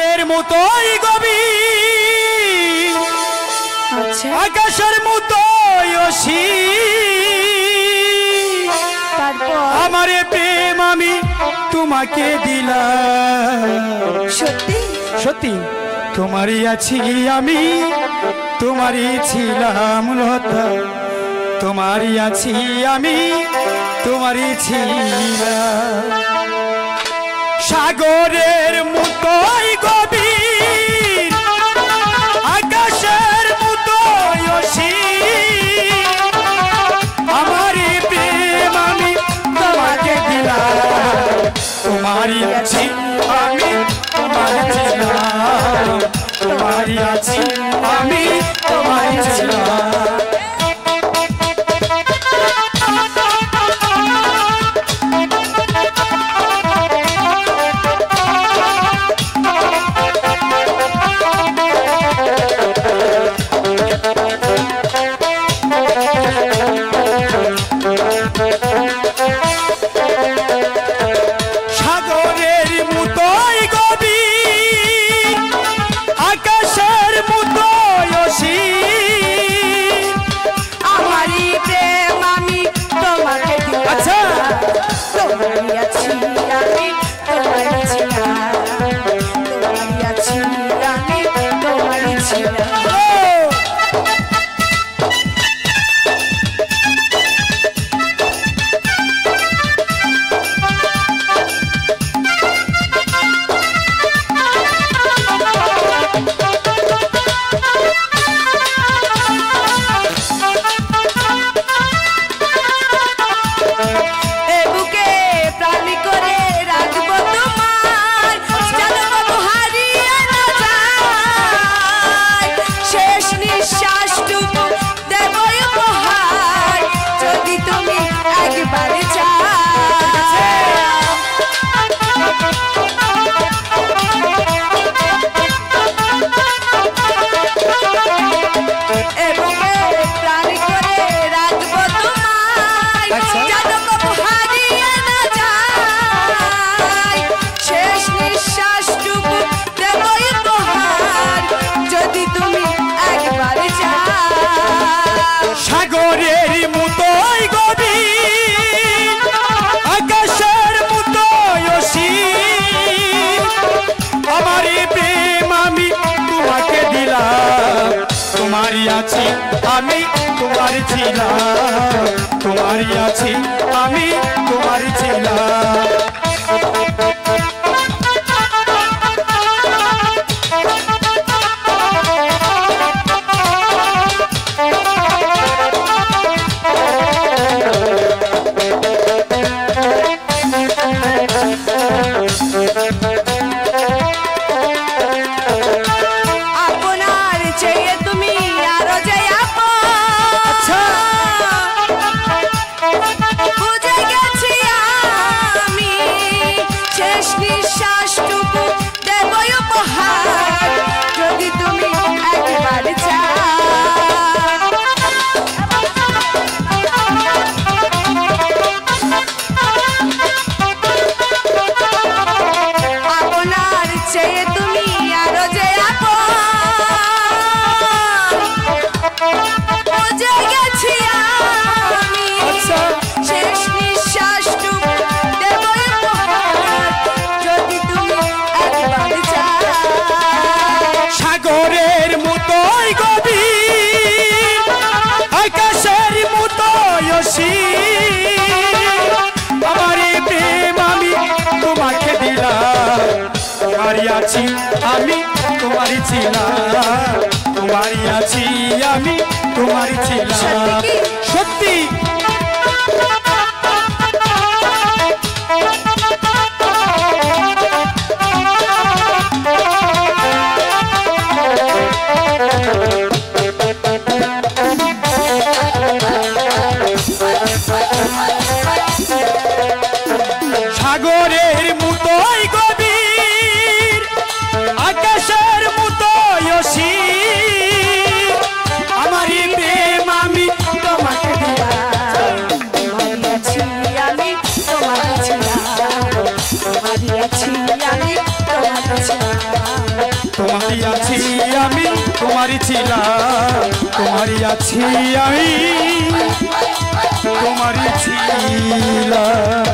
সাগরের মতোই গভীর আকাশের মতোই অসীম আমার প্রেম আমি তোমাকে দিলাম সত্যি সত্যি তোমারই আছি আমি তোমারই ছিলাম লতা তোমারই আছি আমি তোমারই ছিলাম সাগরের মতোই গভীর আকাশের মতোই অসীম আমার প্রেম আমি তোমাকে দিলাম তোমারই আছি আমি তোমারই ছিলাম তোমারই আছি আমি তোমারই ছিলাম তোমারই আছি আমি তোমারই ছিলাম তোমারই আছি আমি তোমারই ছিলাম আছি আমি তোমারই ছিলাম তোমারই আছি আমি তোমারই ছিলাম সত্যি সাগরের মতোই গভীর আকাশের মতোই অসীম আমারই প্রেম আমি তোমাকে দিলাম তোমারই আছি আমি তোমারই ছিলাম তোমারই আছি আমি তোমারই ছিলাম আছি আমি তোমারই ছিলাম তোমারই আছি আমি তোমারই ছিলাম